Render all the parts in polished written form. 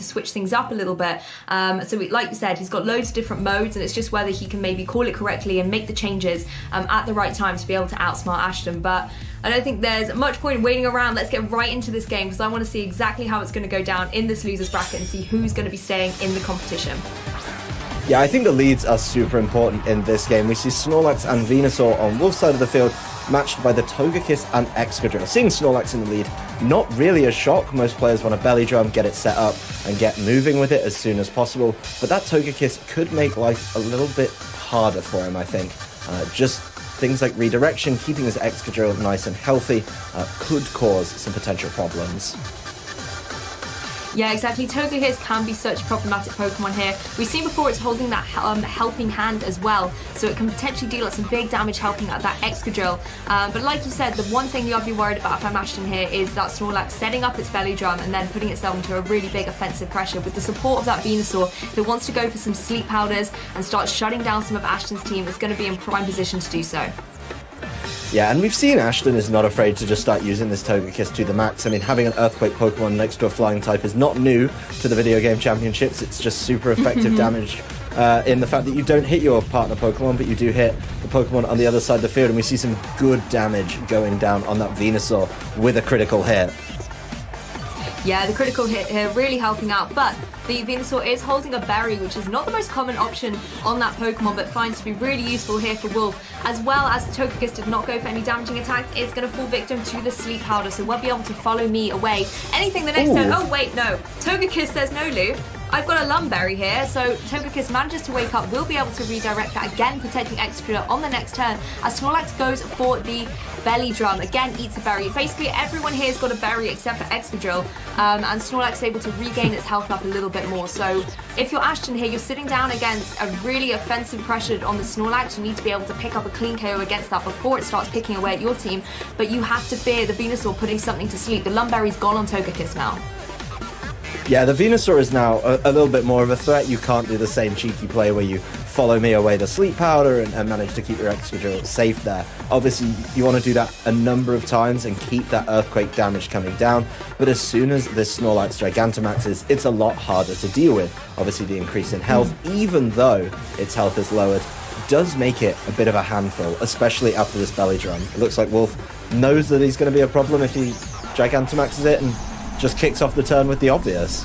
to switch things up a little bit. Like you said, he's got loads of different modes, and it's just whether he can maybe call it correctly and make the changes at the right time to be able to outsmart Ashton. But I don't think there's much point in waiting around. Let's get right into this game, because I want to see exactly how it's going to go down in this losers bracket and see who's going to be staying in the competition. Yeah, I think the leads are super important in this game. We see Snorlax and Venusaur on Wolf's side of the field, matched by the Togekiss and Excadrill. Seeing Snorlax in the lead, not really a shock. Most players want a belly drum, get it set up, and get moving with it as soon as possible. But that Togekiss could make life a little bit harder for him, I think. Just things like redirection, keeping his Excadrill nice and healthy, could cause some potential problems. Yeah, exactly. Togekiss can be such a problematic Pokemon here. We've seen before it's holding that helping hand as well, so it can potentially deal some big damage helping out that Excadrill. But like you said, the one thing you have to be worried about if I'm Ashton here is that Snorlax setting up its belly drum and then putting itself into a really big offensive pressure. With the support of that Venusaur, if it wants to go for some sleep powders and start shutting down some of Ashton's team, it's going to be in prime position to do so. Yeah, and we've seen Ashton is not afraid to just start using this Togekiss to the max. I mean, having an Earthquake Pokemon next to a Flying type is not new to the Video Game Championships. It's just super effective damage in the fact that you don't hit your partner Pokemon, but you do hit the Pokemon on the other side of the field, and we see some good damage going down on that Venusaur with a critical hit. Yeah, the critical hit here really helping out, but the Venusaur is holding a berry, which is not the most common option on that Pokemon, but finds to be really useful here for Wolfe. As well as the Togekiss did not go for any damaging attacks, it's going to fall victim to the sleep powder, so won't be able to follow me away. Anything the next turn. Oh wait, no. Togekiss says no, Lou. I've got a Lumberry here, so Togekiss manages to wake up, will be able to redirect that again, protecting Excadrill on the next turn, as Snorlax goes for the belly drum, again eats a berry. Basically everyone here has got a berry except for Excadrill, and Snorlax is able to regain its health up a little bit more. So if you're Ashton here, you're sitting down against a really offensive pressure on the Snorlax. You need to be able to pick up a clean KO against that before it starts picking away at your team, but you have to fear the Venusaur putting something to sleep. The Lumberry's gone on Togekiss now. Yeah, the Venusaur is now a little bit more of a threat. You can't do the same cheeky play where you follow me away to sleep powder and manage to keep your Excadrill safe there. Obviously, you want to do that a number of times and keep that Earthquake damage coming down, but as soon as this Snorlax Gigantamaxes, it's a lot harder to deal with. Obviously, the increase in health, even though its health is lowered, does make it a bit of a handful, especially after this belly drum. It looks like Wolfe knows that he's going to be a problem if he Gigantamaxes it and just kicks off the turn with the obvious.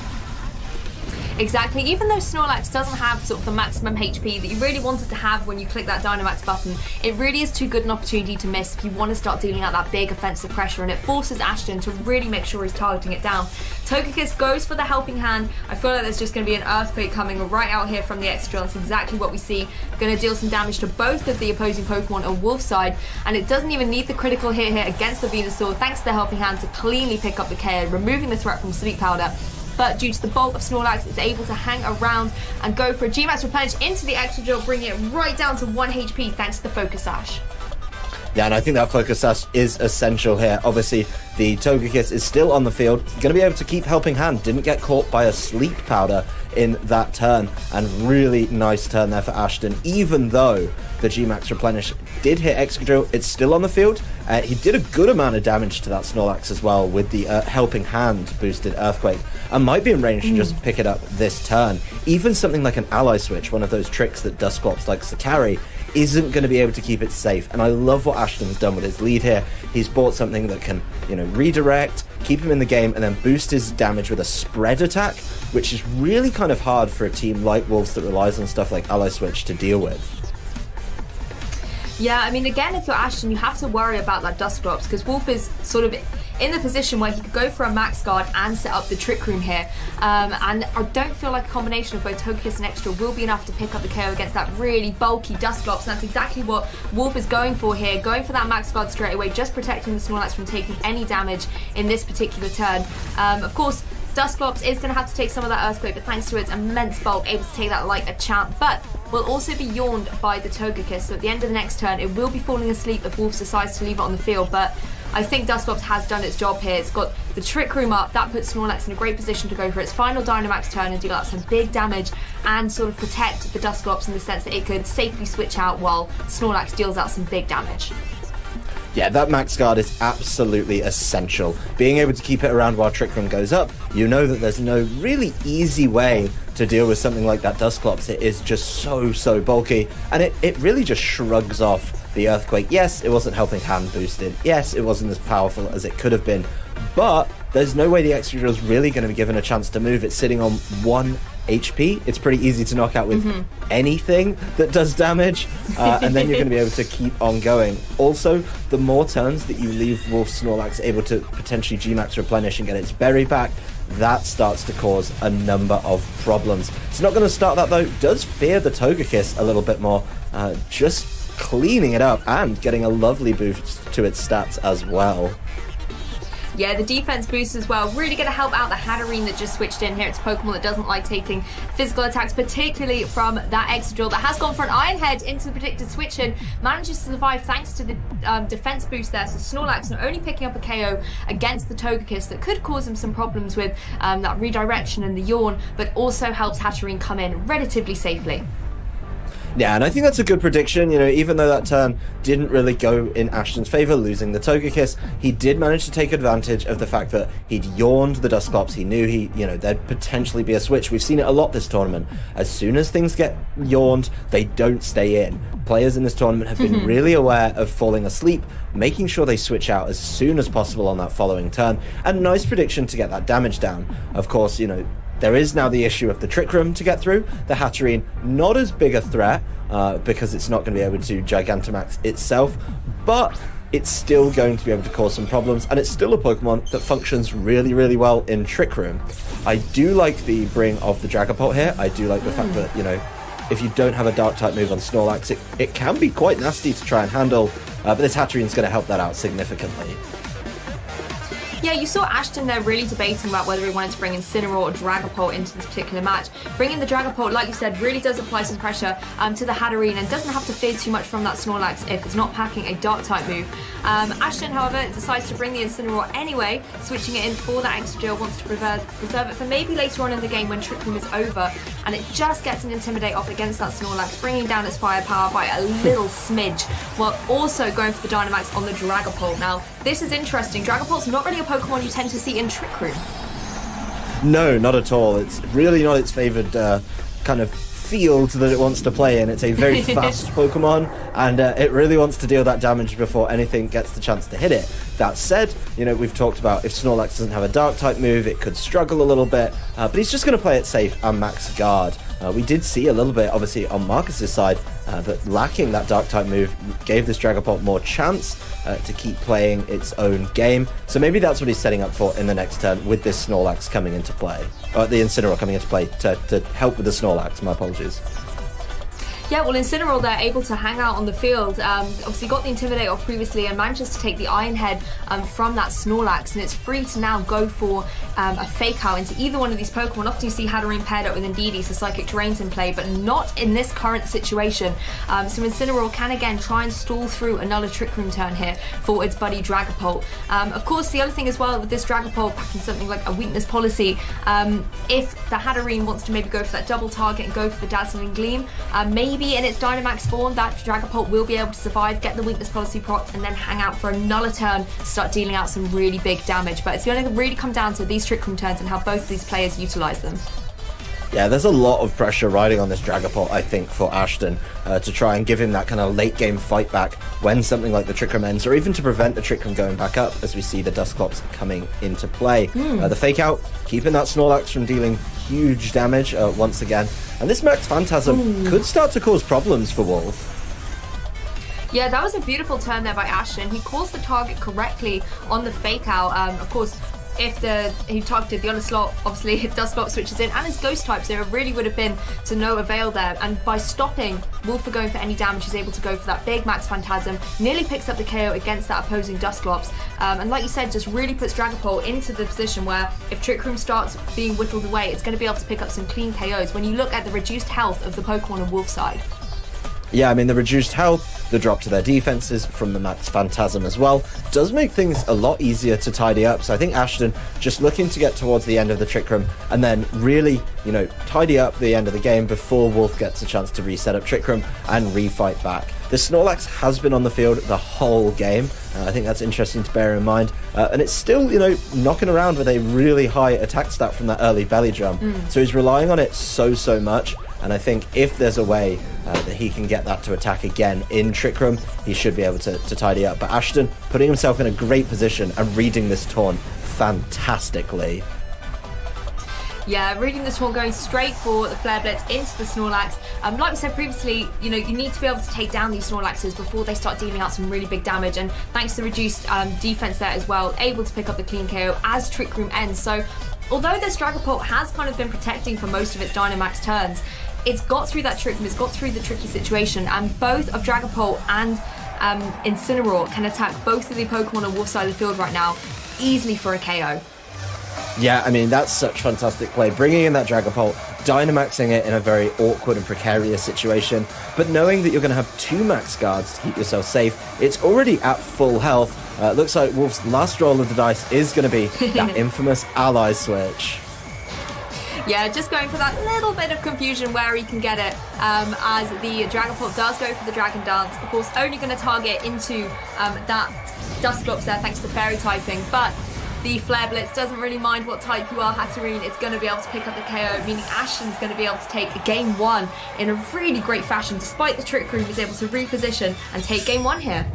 Exactly, even though Snorlax doesn't have sort of the maximum HP that you really wanted to have when you click that Dynamax button, it really is too good an opportunity to miss if you want to start dealing out that big offensive pressure, and it forces Ashton to really make sure he's targeting it down. Togekiss goes for the helping hand. I feel like there's just going to be an Earthquake coming right out here from the Excadrill. That's exactly what we see. Going to deal some damage to both of the opposing Pokemon on Wolf's side, and it doesn't even need the critical hit here against the Venusaur, thanks to the helping hand, to cleanly pick up the KO, removing the threat from Sleep Powder. But due to the bulk of Snorlax, it's able to hang around and go for a G-Max replenish into the Excadrill, bringing it right down to 1 HP thanks to the Focus Sash. Yeah, and I think that Focus Sash is essential here. Obviously, the Togekiss is still on the field. He's going to be able to keep helping hand. Didn't get caught by a Sleep Powder in that turn, and really nice turn there for Ashton. Even though the G-Max replenish did hit Excadrill, it's still on the field. He did a good amount of damage to that Snorlax as well with the helping hand boosted Earthquake, and might be in range to just pick it up this turn. Even something like an Ally Switch, one of those tricks that Dusclops likes to carry, isn't going to be able to keep it safe. And I love what Ashton's done with his lead here. He's bought something that can, redirect, keep him in the game, and then boost his damage with a spread attack, which is really kind of hard for a team like Wolves that relies on stuff like Ally Switch to deal with. Yeah, I mean, again, if you're Ashton, you have to worry about that Dusclops, because Wolfe is sort of in the position where he could go for a Max Guard and set up the Trick Room here. And I don't feel like a combination of both Togekiss and Extra will be enough to pick up the KO against that really bulky Dusclops. And that's exactly what Wolfe is going for here, going for that Max Guard straight away, just protecting the Snorlax from taking any damage in this particular turn. Of course, Dusclops is going to have to take some of that Earthquake, but thanks to its immense bulk, able to take that like a champ, but will also be yawned by the Togekiss. So at the end of the next turn, it will be falling asleep if Wolfe decides to leave it on the field, but I think Dusclops has done its job here. It's got the Trick Room up. That puts Snorlax in a great position to go for its final Dynamax turn and deal out some big damage and sort of protect the Dusclops in the sense that it could safely switch out while Snorlax deals out some big damage. Yeah, that max guard is absolutely essential. Being able to keep it around while Trick Room goes up, you know that there's no really easy way to deal with something like that Dusclops. It is just so bulky, and it really just shrugs off the Earthquake. Yes, it wasn't helping hand boosted. Yes, it wasn't as powerful as it could have been, but there's no way the Excadrill is really going to be given a chance to move. It's sitting on 1 HP. It's pretty easy to knock out with anything that does damage, and then you're going to be able to keep on going. Also, the more turns that you leave Wolf Snorlax able to potentially G-Max replenish and get its berry back, that starts to cause a number of problems. It's not going to start that, though. It does fear the Togekiss a little bit more, just cleaning it up and getting a lovely boost to its stats as well. Yeah, the defense boost as well, really going to help out the Hatterene that just switched in here. It's a Pokemon that doesn't like taking physical attacks, particularly from that Excadrill that has gone for an Iron Head into the predicted switch and manages to survive thanks to the defense boost there. So Snorlax not only picking up a KO against the Togekiss that could cause him some problems with that redirection and the yawn, but also helps Hatterene come in relatively safely. Yeah, and I think that's a good prediction. You know, even though that turn didn't really go in Ashton's favor, losing the Togekiss, he did manage to take advantage of the fact that he'd yawned the Dusclops. He knew there'd potentially be a switch. We've seen it a lot this tournament. As soon as things get yawned, they don't stay in. Players in this tournament have been really aware of falling asleep, making sure they switch out as soon as possible on that following turn. And nice prediction to get that damage down. Of course, there is now the issue of the Trick Room to get through. The Hatterene, not as big a threat, because it's not going to be able to Gigantamax itself, but it's still going to be able to cause some problems, and it's still a Pokemon that functions really, really well in Trick Room. I do like the bring of the Dragapult here. I do like the fact that, if you don't have a Dark-type move on Snorlax, it can be quite nasty to try and handle, but this Hatterene's going to help that out significantly. Yeah, you saw Ashton there really debating about whether he wanted to bring Incineroar or Dragapult into this particular match. Bringing the Dragapult, like you said, really does apply some pressure to the Hatterene and doesn't have to fear too much from that Snorlax if it's not packing a Dark-type move. Ashton, however, decides to bring the Incineroar anyway, switching it in for that Excadrill, wants to preserve it for maybe later on in the game when Trick Room is over, and it just gets an Intimidate off against that Snorlax, bringing down its firepower by a little smidge, while also going for the Dynamax on the Dragapult. Now, this is interesting. Dragapult's not really a Pokemon you tend to see in Trick Room. No, not at all. It's really not its favoured kind of field that it wants to play in. It's a very fast Pokemon, and it really wants to deal that damage before anything gets the chance to hit it. That said, we've talked about if Snorlax doesn't have a Dark-type move, it could struggle a little bit, but he's just going to play it safe and max guard. We did see a little bit, obviously, on Marcus's side, that lacking that Dark-type move gave this Dragapult more chance to keep playing its own game. So maybe that's what he's setting up for in the next turn with this Snorlax coming into play. Or the Incineroar coming into play to help with the Snorlax. My apologies. Yeah, well, Incineroar, they're able to hang out on the field. Obviously got the Intimidate off previously and manages to take the Iron Head from that Snorlax, and it's free to now go for a Fake Out into either one of these Pokemon. Often you see Hatterene paired up with Indeedee, so Psychic Terrain's in play, but not in this current situation. So Incineroar can again try and stall through another Trick Room turn here for its buddy Dragapult. Of course, the other thing as well with this Dragapult packing something like a weakness policy, if the Hatterene wants to maybe go for that double target and go for the Dazzling Gleam, maybe in its Dynamax form, that Dragapult will be able to survive, get the weakness policy proc, and then hang out for another turn to start dealing out some really big damage. But it's going to really come down to these Trick Room turns and how both of these players utilise them. Yeah, there's a lot of pressure riding on this Dragapult, I think, for Ashton to try and give him that kind of late-game fight back when something like the Trick Room ends, or even to prevent the Trick Room going back up as we see the Dusclops coming into play. The Fake Out, keeping that Snorlax from dealing huge damage once again. And this Max Phantasm could start to cause problems for Wolfe. Yeah, that was a beautiful turn there by Ashton. He calls the target correctly on the Fake Out. Of course, if he targeted the Onslaught, obviously his Dusclops switches in, and his Ghost type, so it really would have been to no avail there. And by stopping Wolfe for going for any damage, he's able to go for that big Max Phantasm, nearly picks up the KO against that opposing Dusclops. And like you said, just really puts Dragapult into the position where if Trick Room starts being whittled away, it's going to be able to pick up some clean KOs when you look at the reduced health of the Pokemon on Wolfe's side. Yeah, I mean, the reduced health, the drop to their defenses from the Max Phantasm as well, does make things a lot easier to tidy up. So I think Ashton just looking to get towards the end of the Trick Room and then really, tidy up the end of the game before Wolfe gets a chance to reset up Trick Room and refight back. The Snorlax has been on the field the whole game. I think that's interesting to bear in mind. And it's still, knocking around with a really high attack stat from that early belly drum. So he's relying on it so much. And I think if there's a way that he can get that to attack again in Trick Room, he should be able to tidy up. But Ashton putting himself in a great position and reading this taunt fantastically. Yeah, reading the taunt, going straight for the Flare Blitz into the Snorlax. Like we said previously, you need to be able to take down these Snorlaxes before they start dealing out some really big damage. And thanks to the reduced defense there as well, able to pick up the clean KO as Trick Room ends. So although this Dragapult has kind of been protecting for most of its Dynamax turns, it's got through that Trick Room, it's got through the tricky situation, and both of Dragapult and Incineroar can attack both of the Pokemon on Wolf's side of the field right now easily for a KO. Yeah, I mean, that's such fantastic play. Bringing in that Dragapult, Dynamaxing it in a very awkward and precarious situation, but knowing that you're going to have 2 Max Guards to keep yourself safe, it's already at full health. Looks like Wolf's last roll of the dice is going to be that infamous ally switch. Yeah, just going for that little bit of confusion where he can get it, as the Dragapult does go for the Dragon Dance. Of course, only going to target into that Dusclops there thanks to the Fairy typing, but the Flare Blitz doesn't really mind what type you are, Hatterene. It's going to be able to pick up the KO, meaning Ashton's going to be able to take game 1 in a really great fashion, despite the Trick Room. He's able to reposition and take game 1 here.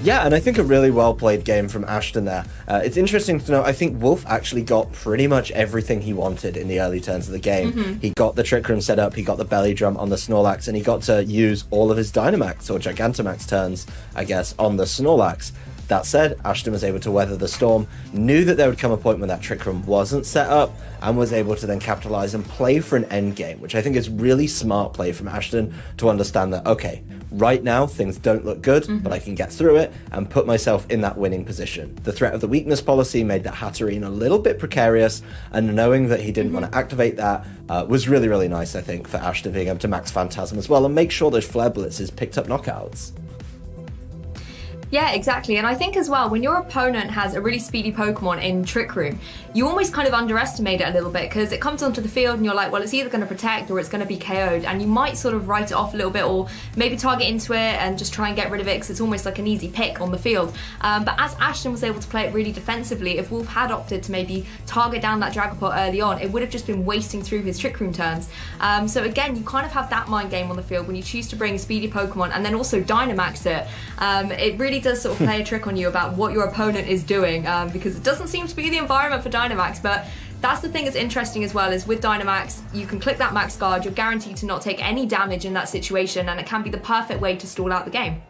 Yeah, and I think a really well-played game from Ashton there. It's interesting to know, I think Wolfe actually got pretty much everything he wanted in the early turns of the game. He got the Trick Room set up, he got the Belly Drum on the Snorlax, and he got to use all of his Dynamax, or Gigantamax turns, I guess, on the Snorlax. That said, Ashton was able to weather the storm, knew that there would come a point when that Trick Room wasn't set up, and was able to then capitalize and play for an end game, which I think is really smart play from Ashton to understand that, okay, right now things don't look good, but I can get through it and put myself in that winning position. The threat of the weakness policy made that Hatterene a little bit precarious, and knowing that he didn't want to activate that was really, really nice, I think, for Ashton being able to max Phantasm as well and make sure those Flare Blitzes picked up knockouts. Yeah, exactly. And I think as well, when your opponent has a really speedy Pokemon in Trick Room, you almost kind of underestimate it a little bit because it comes onto the field and you're like, well, it's either going to protect or it's going to be KO'd. And you might sort of write it off a little bit or maybe target into it and just try and get rid of it because it's almost like an easy pick on the field. But as Ashton was able to play it really defensively, if Wolfe had opted to maybe target down that Dragapult early on, it would have just been wasting through his Trick Room turns. So again, you kind of have that mind game on the field when you choose to bring speedy Pokemon and then also Dynamax it. It really does sort of play a trick on you about what your opponent is doing because it doesn't seem to be the environment for Dynamax, but that's the thing that's interesting as well, is with Dynamax, you can click that Max Guard, you're guaranteed to not take any damage in that situation, and it can be the perfect way to stall out the game.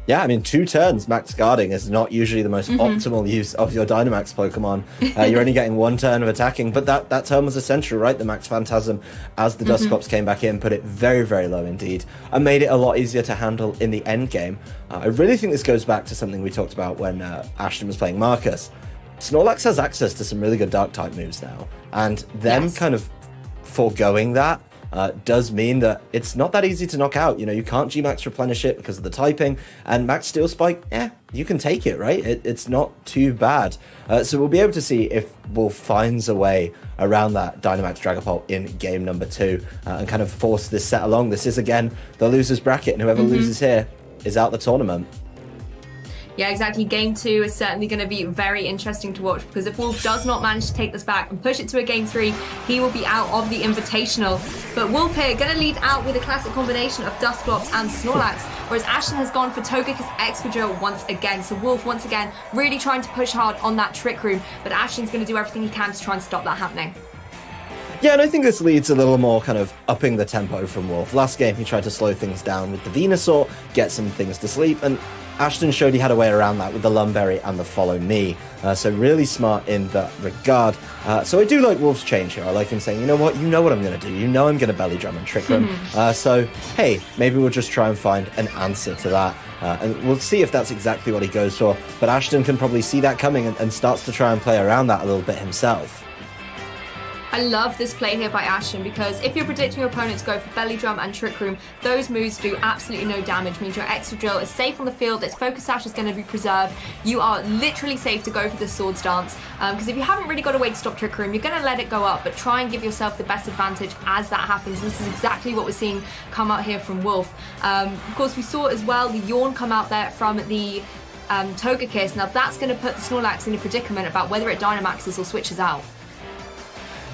Yeah, I mean, 2 turns max guarding is not usually the most optimal use of your Dynamax Pokemon. You're only getting 1 turn of attacking, but that turn was essential, right? The Max Phantasm, as the Dusclops came back in, put it very, very low indeed, and made it a lot easier to handle in the end game. I really think this goes back to something we talked about when Ashton was playing Marcus. Snorlax has access to some really good Dark-type moves now, and them kind of foregoing that does mean that it's not that easy to knock out. You can't G-Max replenish it because of the typing, and Max Steel Spike, you can take it, right? It's not too bad. So we'll be able to see if Wolfe finds a way around that Dynamax Dragapult in game number 2 and kind of force this set along. This is, again, the loser's bracket, and whoever loses here is out the tournament. Yeah, exactly. Game 2 is certainly going to be very interesting to watch because if Wolfe does not manage to take this back and push it to a game 3, he will be out of the Invitational. But Wolfe here going to lead out with a classic combination of Dusclops and Snorlax, whereas Ashton has gone for Togekiss Excadrill once again. So Wolfe, once again, really trying to push hard on that Trick Room, but Ashton's going to do everything he can to try and stop that happening. Yeah, and I think this leads a little more kind of upping the tempo from Wolfe. Last game, he tried to slow things down with the Venusaur, get some things to sleep, and Ashton showed he had a way around that with the Lumberry and the Follow Me. So really smart in that regard. So I do like Wolfe's change here. I like him saying, you know what I'm going to do. I'm going to Belly Drum and Trick Room. So, hey, maybe we'll just try and find an answer to that. And we'll see if that's exactly what he goes for. But Ashton can probably see that coming and starts to try and play around that a little bit himself. I love this play here by Ashton because if you're predicting your opponent to go for Belly Drum and Trick Room, those moves do absolutely no damage, means your Extra Drill is safe on the field, its Focus Sash is going to be preserved, you are literally safe to go for the Swords Dance, because if you haven't really got a way to stop Trick Room, you're going to let it go up, but try and give yourself the best advantage as that happens. This is exactly what we're seeing come out here from Wolfe. Of course, we saw as well the Yawn come out there from the Togekiss. Now that's going to put the Snorlax in a predicament about whether it Dynamaxes or switches out.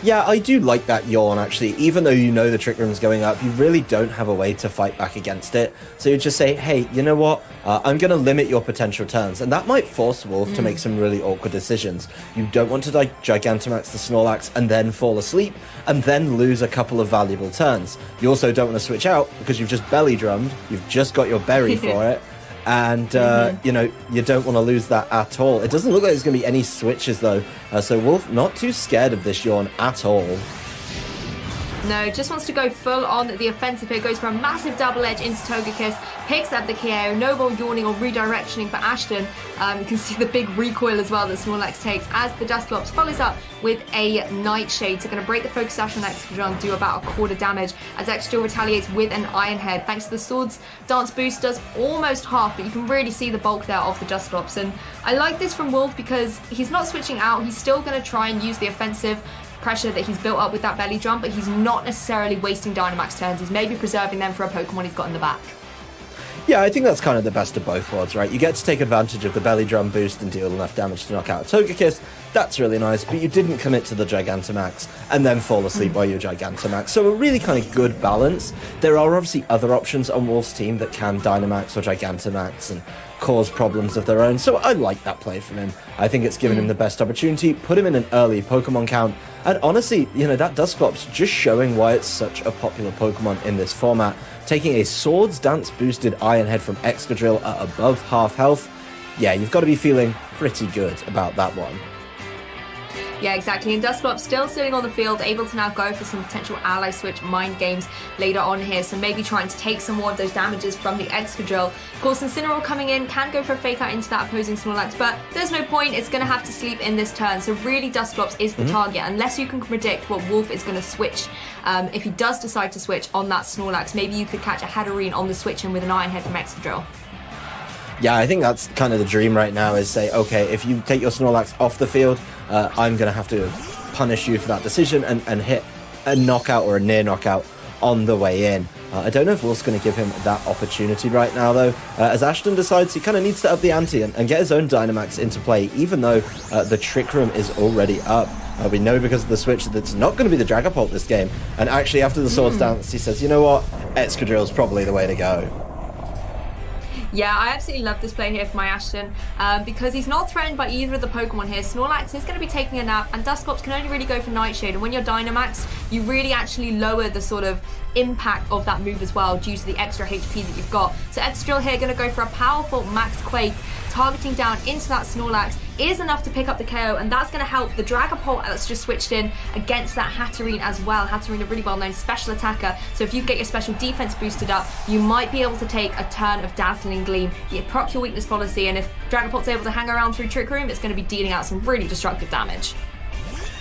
Yeah, I do like that Yawn, actually. Even though you know the Trick Room's going up, you really don't have a way to fight back against it. So you just say, hey, you know what? I'm going to limit your potential turns. And that might force Wolfe to make some really awkward decisions. You don't want to Gigantamax the Snorlax and then fall asleep and then lose a couple of valuable turns. You also don't want to switch out because you've just Belly Drummed. You've just got your Berry for it. And, you know, you don't want to lose that at all. It doesn't look like there's going to be any switches, though. So Wolfe not too scared of this Yawn at all. No, just wants to go full on the offensive here. Goes for a massive double edge into Togekiss. Picks up the KO. No more yawning or redirectioning for Ashton. You can see the big recoil as well that Snorlax takes as the Dusclops follows up with a Nightshade. So going to break the Focus Sash on Extra Drill and do about a quarter damage as Extra Drill retaliates with an Iron Head. Thanks to the Swords Dance boost does almost half, but you can really see the bulk there of the Dusclops. And I like this from Wolfe because he's not switching out. He's still going to try and use the offensive pressure that he's built up with that Belly Drum, but he's not necessarily wasting Dynamax turns. He's maybe preserving them for a Pokemon he's got in the back. Yeah, I think that's kind of the best of both worlds, right? You get to take advantage of the Belly Drum boost and deal enough damage to knock out a Togekiss. That's really nice, but you didn't commit to the Gigantamax and then fall asleep while you Gigantamax. So a really kind of good balance. There are obviously other options on Wolfe's team that can Dynamax or Gigantamax and cause problems of their own, so I like that play from him. I think it's given him the best opportunity, put him in an early Pokemon count, and honestly, you know, that Dusclops just showing why it's such a popular Pokemon in this format. Taking a Swords Dance boosted Iron Head from Excadrill at above half health, yeah, you've got to be feeling pretty good about that one. Yeah, exactly. And Dusclops still sitting on the field, able to now go for some potential ally switch mind games later on here. So maybe trying to take some more of those damages from the Excadrill. Of course, Incineroar coming in can go for a fake out into that opposing Snorlax, but there's no point. It's going to have to sleep in this turn. So really, Dusclops is the target, unless you can predict what Wolfe is going to switch. If he does decide to switch on that Snorlax, maybe you could catch a Hatterene on the switch in with an Iron Head from Excadrill. Yeah, I think that's kind of the dream right now, is say, okay, if you take your Snorlax off the field, I'm going to have to punish you for that decision and hit a knockout or a near knockout on the way in. I don't know if Wolfe's going to give him that opportunity right now, though, as Ashton decides he kind of needs to up the ante and get his own Dynamax into play, even though the Trick Room is already up. We know because of the switch that it's not going to be the Dragapult this game, and actually after the Swords Dance, he says, you know what, Excadrill's probably the way to go. Yeah, I absolutely love this play here for my Ashton because he's not threatened by either of the Pokemon here. Snorlax is going to be taking a nap and Dusclops can only really go for Nightshade, and when you're Dynamax, you really actually lower the sort of impact of that move as well due to the extra HP that you've got. So Excadrill here going to go for a powerful Max Quake, targeting down into that Snorlax is enough to pick up the KO, and that's going to help the Dragapult that's just switched in against that Hatterene as well. Hatterene, a really well-known special attacker, so if you get your special defense boosted up, you might be able to take a turn of Dazzling Gleam. You proc your weakness policy, and if Dragapult's able to hang around through Trick Room, it's going to be dealing out some really destructive damage.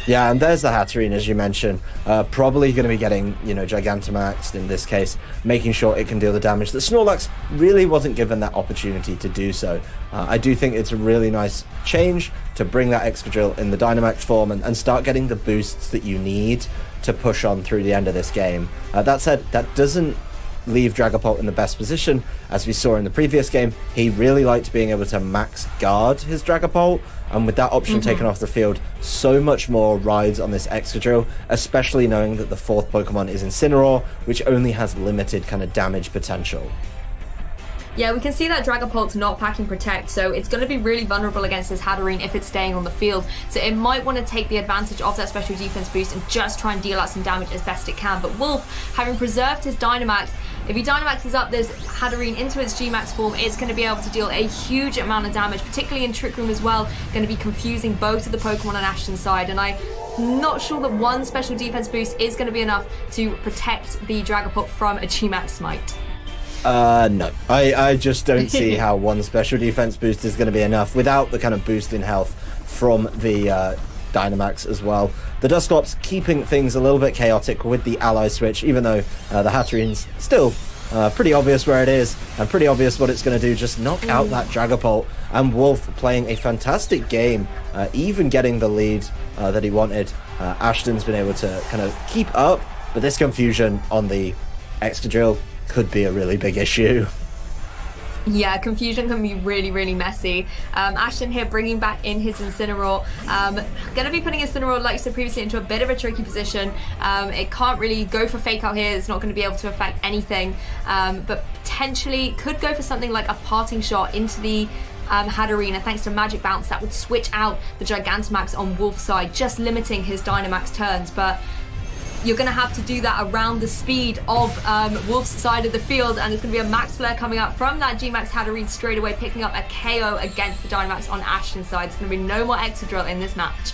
Yeah, and there's the Hatterene, as you mentioned. Probably going to be getting, you know, Gigantamaxed in this case, making sure it can deal the damage. The Snorlax really wasn't given that opportunity to do so. I do think it's a really nice change to bring that Excadrill in the Dynamax form and start getting the boosts that you need to push on through the end of this game. That said, that doesn't leave Dragapult in the best position. As we saw in the previous game, he really liked being able to max guard his Dragapult, and with that option taken off the field, so much more rides on this Excadrill, especially knowing that the fourth Pokemon is Incineroar, which only has limited kind of damage potential. Yeah, we can see that Dragapult's not packing Protect, so it's going to be really vulnerable against this Hatterene if it's staying on the field. So it might want to take the advantage of that special defense boost and just try and deal out some damage as best it can. But Wolfe, having preserved his Dynamax, if he Dynamaxes up this Hatterene into its G-Max form, it's going to be able to deal a huge amount of damage, particularly in Trick Room as well. Going to be confusing both of the Pokemon on Ashton's side, and I'm not sure that one special defense boost is going to be enough to protect the Dragapult from a G-Max Smite. No. I just don't see how one special defense boost is going to be enough without the kind of boost in health from the Dynamax as well. The Dusclops keeping things a little bit chaotic with the ally switch, even though the Hatterene's still pretty obvious where it is, and pretty obvious what it's going to do, just knock out that Dragapult. And Wolfe playing a fantastic game, even getting the lead that he wanted. Ashton's been able to kind of keep up, but this confusion on the Excadrill could be a really big issue. Yeah, confusion can be really, really messy. Ashton here bringing back in his Incineroar. Going to be putting Incineroar, like I said previously, into a bit of a tricky position. It can't really go for Fake Out here. It's not going to be able to affect anything. But potentially could go for something like a Parting Shot into the Hatterene, thanks to Magic Bounce. That would switch out the Gigantamax on Wolf's side, just limiting his Dynamax turns. But you're going to have to do that around the speed of Wolf's side of the field, and it's going to be a Max Flare coming up from that G-Max Hatterene straight away, picking up a KO against the Dynamax on Ashton's side. It's going to be no more Excadrill in this match.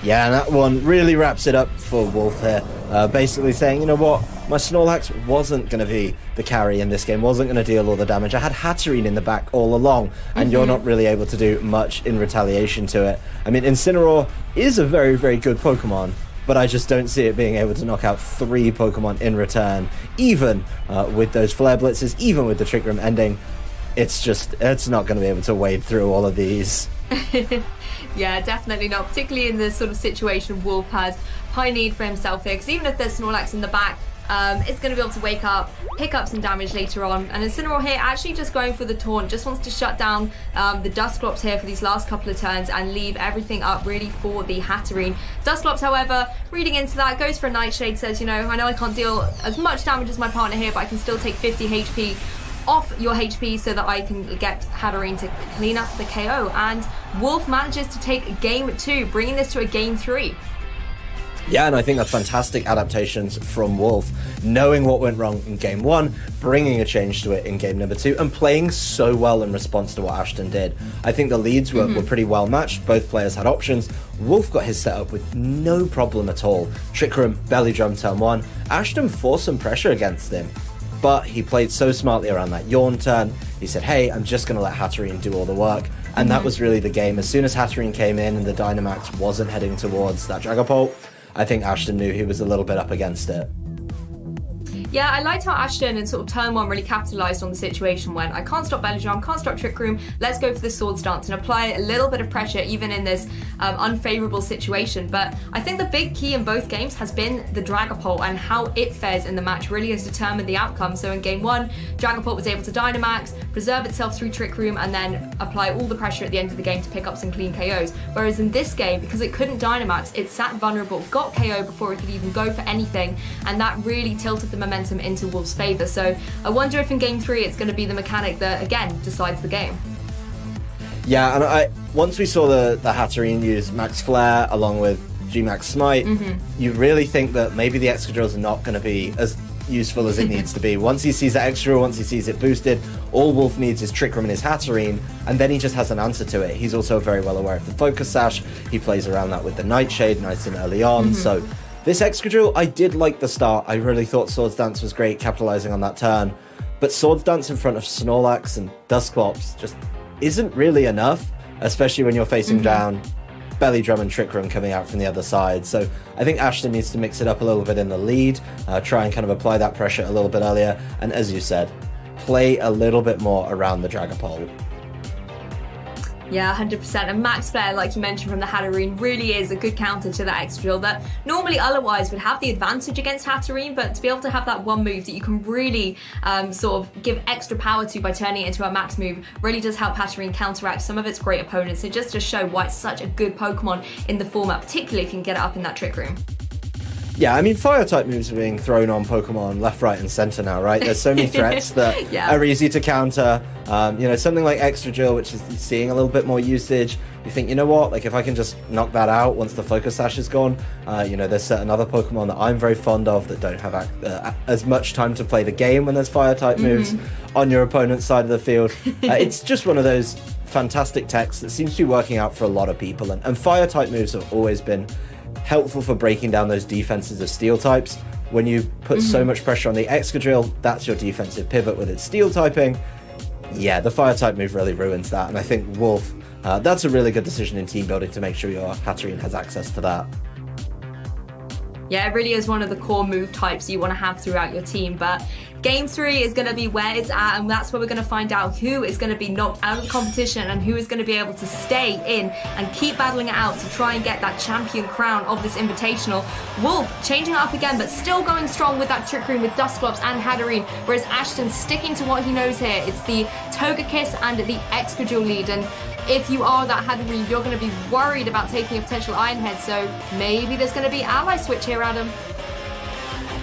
Yeah, and that one really wraps it up for Wolfe here. Basically saying, you know what, my Snorlax wasn't going to be the carry in this game, wasn't going to deal all the damage. I had Hatterene in the back all along, and you're not really able to do much in retaliation to it. I mean, Incineroar is a very, very good Pokemon, but I just don't see it being able to knock out 3 Pokemon in return, even with those Flare Blitzes, even with the Trick Room ending. It's not going to be able to wade through all of these. Yeah, definitely not, particularly in the sort of situation Wolfe has high need for himself here, because even if there's Snorlax in the back, it's going to be able to wake up, pick up some damage later on. And Incineroar here actually just going for the taunt, just wants to shut down the Dusclops here for these last couple of turns and leave everything up really for the Hatterene. Dusclops, however, reading into that, goes for a Nightshade, says, you know I can't deal as much damage as my partner here, but I can still take 50 HP off your HP so that I can get Hatterene to clean up the KO. And Wolfe manages to take game 2, bringing this to a game 3. Yeah, and I think that's fantastic adaptations from Wolfe, knowing what went wrong in game 1, bringing a change to it in game number 2, and playing so well in response to what Ashton did. I think the leads were pretty well matched. Both players had options. Wolfe got his setup with no problem at all. Trick Room, Belly Drum turn 1. Ashton forced some pressure against him, but he played so smartly around that Yawn turn. He said, hey, I'm just going to let Hatterene do all the work. And that was really the game. As soon as Hatterene came in and the Dynamax wasn't heading towards that Dragapult, I think Ashton knew he was a little bit up against it. Yeah, I liked how Ashton in sort of turn 1 really capitalised on the situation when I can't stop Belly Drum, can't stop Trick Room, let's go for the Swords Dance and apply a little bit of pressure even in this unfavourable situation. But I think the big key in both games has been the Dragapult, and how it fares in the match really has determined the outcome. So in game 1, Dragapult was able to Dynamax, preserve itself through Trick Room, and then apply all the pressure at the end of the game to pick up some clean KOs. Whereas in this game, because it couldn't Dynamax, it sat vulnerable, got KO before it could even go for anything, and that really tilted the momentum into Wolfe's favour. So I wonder if in game 3 it's going to be the mechanic that again decides the game. Yeah, and once we saw the Hatterene use Max Flare along with G-Max Smite, you really think that maybe the Excadrills are not going to be as useful as it needs to be. Once he sees that extra, once he sees it boosted, all Wolfe needs is Trick Room and his Hatterene, and then he just has an answer to it. He's also very well aware of the Focus Sash. He plays around that with the Nightshade nice and early on. So this Excadrill, I did like the start. I really thought Swords Dance was great, capitalising on that turn. But Swords Dance in front of Snorlax and Dusclops just isn't really enough, especially when you're facing down Belly Drum and Trick Room coming out from the other side. So I think Ashton needs to mix it up a little bit in the lead, try and kind of apply that pressure a little bit earlier, and as you said, play a little bit more around the Dragapult. Yeah, 100%. And Max Flare, like you mentioned from the Hatterene, really is a good counter to that Excadrill that normally otherwise would have the advantage against Hatterene, but to be able to have that one move that you can really sort of give extra power to by turning it into a max move really does help Hatterene counteract some of its great opponents. It just to show why it's such a good Pokemon in the format, particularly if you can get it up in that Trick Room. Yeah, I mean, Fire-type moves are being thrown on Pokemon left, right, and center now, right? There's so many threats that are easy to counter. Something like Excadrill, which is seeing a little bit more usage. You think, you know what, like if I can just knock that out once the Focus Sash is gone, there's certain other Pokemon that I'm very fond of that don't have as much time to play the game when there's Fire-type moves on your opponent's side of the field. It's just one of those fantastic techs that seems to be working out for a lot of people, and Fire-type moves have always been helpful for breaking down those defenses of Steel types. When you put so much pressure on the Excadrill, that's your defensive pivot with its Steel typing. Yeah, the Fire-type move really ruins that, and I think Wolfe That's a really good decision in team building to make sure your Hatterene has access to that. Yeah, it really is one of the core move types you want to have throughout your team. But Game 3 is going to be where it's at, and that's where we're going to find out who is going to be knocked out of the competition and who is going to be able to stay in and keep battling it out to try and get that champion crown of this Invitational. Wolfe changing it up again, but still going strong with that Trick Room with Dusclops and Hatterene, whereas Ashton sticking to what he knows here. It's the Togekiss and the Excadrill lead, and if you are that Hatterene, you're going to be worried about taking a potential Iron Head, so maybe there's going to be ally switch here, Adam.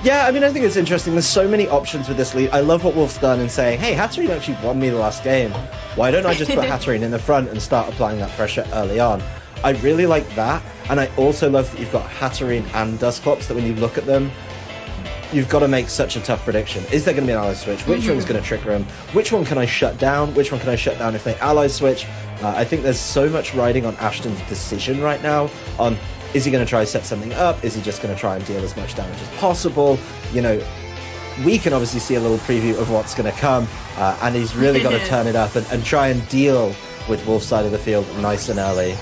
Yeah, I mean, I think it's interesting. There's so many options with this lead. I love what Wolfe's done in saying, hey, Hatterene actually won me the last game. Why don't I just put Hatterene in the front and start applying that pressure early on? I really like that, and I also love that you've got Hatterene and Dusclops, that when you look at them, you've got to make such a tough prediction. Is there going to be an ally switch? Which one's going to trick him? Which one can I shut down? Which one can I shut down if they ally switch? I think there's so much riding on Ashton's decision right now on, is he going to try to set something up? Is he just going to try and deal as much damage as possible? You know, we can obviously see a little preview of what's going to come, and he's really got to turn it up and try and deal with Wolfe's side of the field nice and early.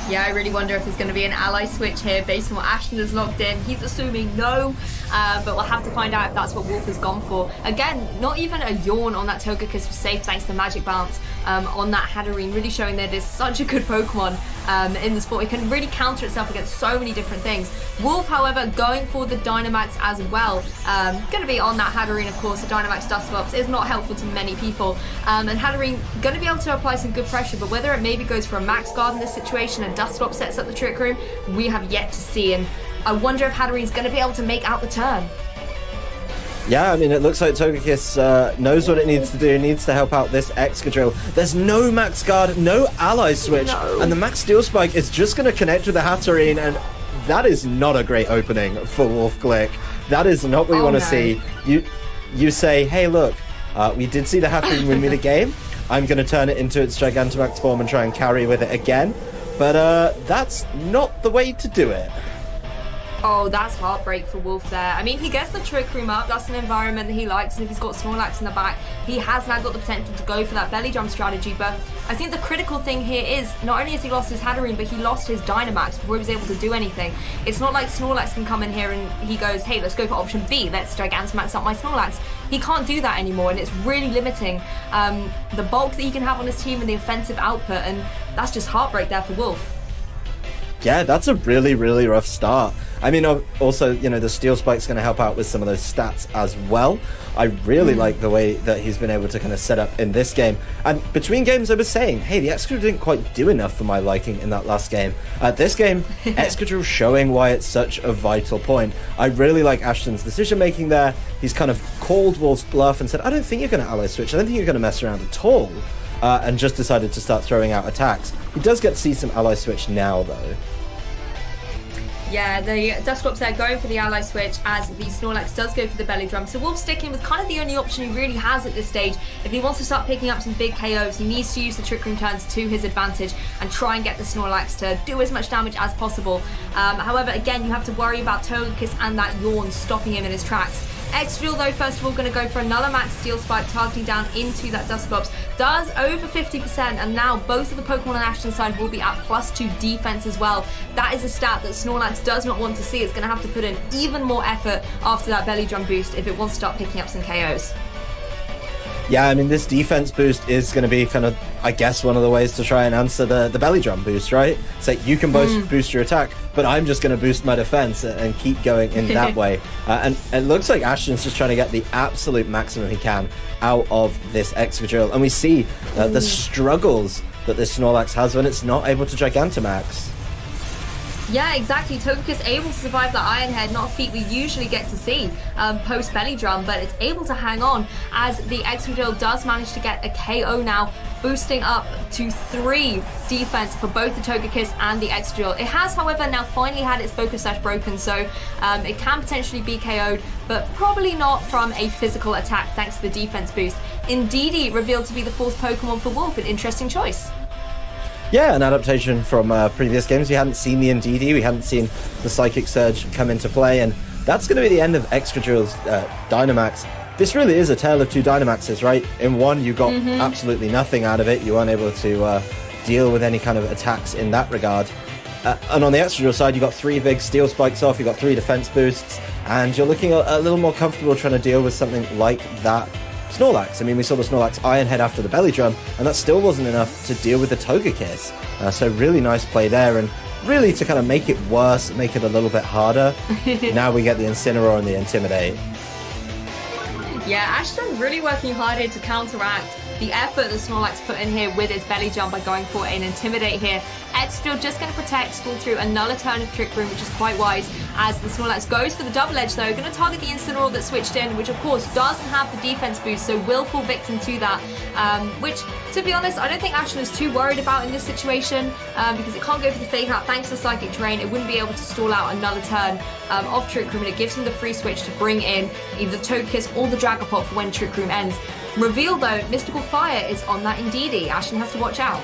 Yeah, I really wonder if there's going to be an ally switch here based on what Ashton has locked in. He's assuming no, but we'll have to find out if that's what Wolfe has gone for. Again, not even a yawn on that Togekiss was safe thanks to Magic Bounce on that Hatterene, really showing that it is such a good Pokemon in the sport. It can really counter itself against so many different things. Wolfe, however, going for the Dynamax as well. Going to be on that Hatterene, of course. The Dynamax Dusclops is not helpful to many people. And Hatterene going to be able to apply some good pressure, but whether it maybe goes for a Max Guard in this situation and Dusclops sets up the Trick Room, we have yet to see. And I wonder if Hatterene's going to be able to make out the turn. Yeah, I mean, it looks like Togekiss knows what it needs to do. It needs to help out this Excadrill. There's no Max Guard, no ally switch, and the Max Steel Spike is just going to connect with the Hatterene, and that is not a great opening for Wolfe Glick. That is not what you want to see. You say, hey, look, we did see the Hatterene win me the game. I'm going to turn it into its Gigantamax form and try and carry with it again. But that's not the way to do it. Oh, that's heartbreak for Wolfe there. I mean, he gets the Trick Room up. That's an environment that he likes. And if he's got Snorlax in the back, he has now got the potential to go for that belly drum strategy. But I think the critical thing here is not only has he lost his Hatterene, but he lost his Dynamax before he was able to do anything. It's not like Snorlax can come in here and he goes, hey, let's go for option B. Let's Gigantamax up my Snorlax. He can't do that anymore, and it's really limiting the bulk that he can have on his team and the offensive output. And that's just heartbreak there for Wolfe. Yeah, that's a really, really rough start. I mean, also, you know, the Steel Spike's going to help out with some of those stats as well. I really like the way that he's been able to kind of set up in this game. And between games, I was saying, hey, the Excadrill didn't quite do enough for my liking in that last game. This game, Excadrill showing why it's such a vital point. I really like Ashton's decision-making there. He's kind of called Wolfe's bluff and said, I don't think you're going to ally switch. I don't think you're going to mess around at all. And just decided to start throwing out attacks. He does get to see some ally switch now, though. Yeah, the Dusclops there going for the ally switch as the Snorlax does go for the belly drum. So Wolfe sticking with kind of the only option he really has at this stage. If he wants to start picking up some big KOs, he needs to use the Trick Room turns to his advantage and try and get the Snorlax to do as much damage as possible. However, again, you have to worry about Togekiss and that Yawn stopping him in his tracks. Excadrill, though, first of all, going to go for another Max Steel Spike, targeting down into that Dusclops. Does over 50%, and now both of the Pokemon on Ashton's side will be at +2 defense as well. That is a stat that Snorlax does not want to see. It's going to have to put in even more effort after that belly drum boost if it wants to start picking up some KOs. Yeah, I mean, this defense boost is going to be kind of, I guess, one of the ways to try and answer the belly drum boost, right? So you can both boost your attack, but I'm just going to boost my defense and keep going in that way. And it looks like Ashton's just trying to get the absolute maximum he can out of this Excadrill. And we see the struggles that this Snorlax has when it's not able to Gigantamax. Yeah, exactly. Togekiss able to survive that Iron Head, not a feat we usually get to see post belly drum, but it's able to hang on as the Excadrill does manage to get a KO now, boosting up to 3 defense for both the Togekiss and the Excadrill. It has, however, now finally had its Focus Sash broken, so it can potentially be KO'd, but probably not from a physical attack thanks to the defense boost. Indeedee revealed to be the 4th Pokemon for Wolfe, an interesting choice. Yeah, an adaptation from previous games. We hadn't seen the Indeedee, we hadn't seen the Psychic Surge come into play, and that's going to be the end of Excadrill's Dynamax. This really is a tale of 2 Dynamaxes, right? In one, you got absolutely nothing out of it. You weren't able to deal with any kind of attacks in that regard. And on the extra drill side, you've got 3 big steel spikes off, you've got 3 defense boosts, and you're looking a little more comfortable trying to deal with something like that Snorlax. I mean, we saw the Snorlax Iron Head after the Belly Drum, and that still wasn't enough to deal with the Togekiss. So really nice play there, and really to kind of make it worse, make it a little bit harder. Now we get the Incineroar and the Intimidate. Yeah, Ashton really working hard here to counteract the effort that Snorlax put in here with his Belly Jump by going for an Intimidate here. X-Drill just going to protect, stall through another turn of Trick Room, which is quite wise, as the Snorlax goes for the Double Edge though, going to target the Incineroar that switched in, which of course doesn't have the defense boost, so will fall victim to that, which, to be honest, I don't think Ashton is too worried about in this situation, because it can't go for the Fake Out thanks to Psychic Terrain. It wouldn't be able to stall out another turn of Trick Room, and it gives him the free switch to bring in either the Togekiss or the Dragapult for when Trick Room ends. Reveal though, Mystical Fire is on that Indeedee. Ashton has to watch out.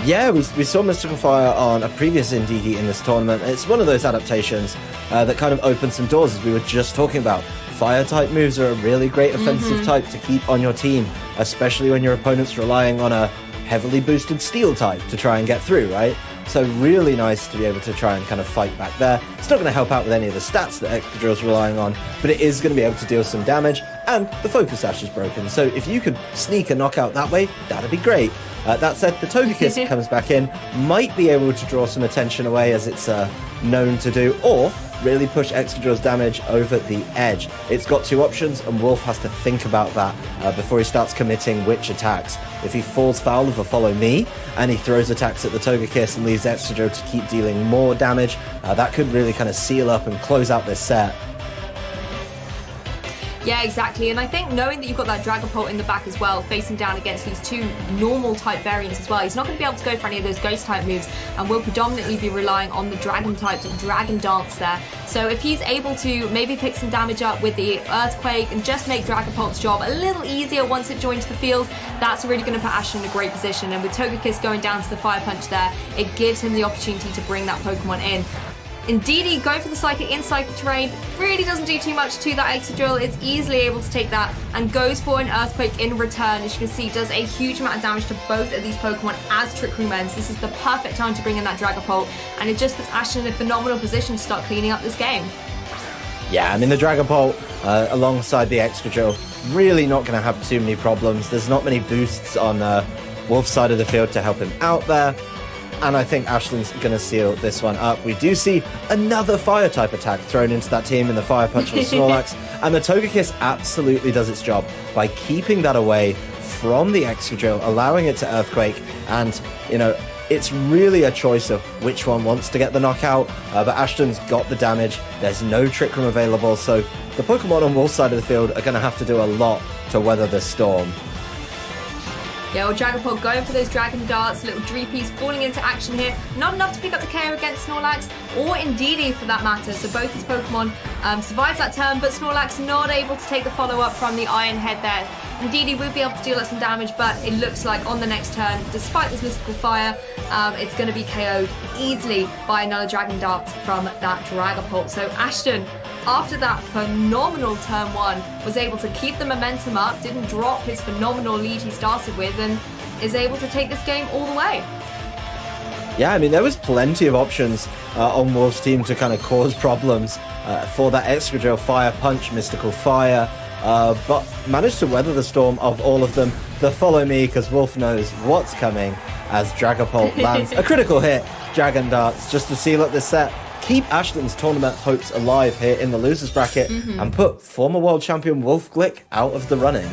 Yeah, we saw Mystical Fire on a previous Indeedee in this tournament. It's one of those adaptations that kind of opened some doors, as we were just talking about. Fire-type moves are a really great offensive type to keep on your team, especially when your opponent's relying on a heavily boosted Steel type to try and get through, right? So really nice to be able to try and kind of fight back there. It's not going to help out with any of the stats that Excadrill's relying on, but it is going to be able to deal some damage, and the Focus Sash is broken, so if you could sneak a knockout that way, that'd be great. That said, the Togekiss comes back in, might be able to draw some attention away, as it's known to do, or really push Excadrill's damage over the edge. It's got 2 options, and Wolfe has to think about that before he starts committing which attacks. If he falls foul of a Follow Me, and he throws attacks at the Togekiss and leaves Excadrill to keep dealing more damage, that could really kind of seal up and close out this set. Yeah, exactly, and I think knowing that you've got that Dragapult in the back as well, facing down against these 2 normal type variants as well, he's not going to be able to go for any of those ghost type moves, and will predominantly be relying on the Dragon type to Dragon Dance there. So if he's able to maybe pick some damage up with the Earthquake and just make Dragapult's job a little easier once it joins the field, that's really going to put Ashton in a great position. And with Togekiss going down to the Fire Punch there, it gives him the opportunity to bring that Pokemon in. Indeedee going for the Psychic in Psychic Terrain really doesn't do too much to that Excadrill. It's easily able to take that and goes for an Earthquake in return. As you can see, does a huge amount of damage to both of these Pokemon as Trick Room ends. This is the perfect time to bring in that Dragapult, and it just puts Ashton in a phenomenal position to start cleaning up this game. Yeah, I mean, the Dragapult alongside the Excadrill, really not going to have too many problems. There's not many boosts on Wolfe's side of the field to help him out there. And I think Ashton's going to seal this one up. We do see another Fire-type attack thrown into that team in the Fire Punch on Snorlax. And the Togekiss absolutely does its job by keeping that away from the Excadrill, allowing it to Earthquake. And, you know, it's really a choice of which one wants to get the knockout. But Ashton's got the damage. There's no Trick Room available. So the Pokemon on Wolf's side of the field are going to have to do a lot to weather the storm. Yeah, well, Dragapult going for those Dragon Darts, little Dreepies falling into action here. Not enough to pick up the KO against Snorlax, or Indeedee for that matter. So both his Pokemon survives that turn, but Snorlax not able to take the follow-up from the Iron Head there. Indeedee will be able to deal us some damage, but it looks like on the next turn, despite this Mystical Fire, it's going to be KO'd easily by another Dragon Dart from that Dragapult. So Ashton, after that phenomenal turn 1, was able to keep the momentum up, didn't drop his phenomenal lead he started with, and is able to take this game all the way. Yeah, I mean, there was plenty of options on Wolf's team to kind of cause problems for that Excadrill Fire Punch, Mystical Fire, but managed to weather the storm of all of them. The Follow Me, because Wolf knows what's coming, as Dragapult lands a critical hit, Dragon Darts, just to seal up this set. Keep Ashton's tournament hopes alive here in the losers bracket and put former world champion Wolfe Glick out of the running.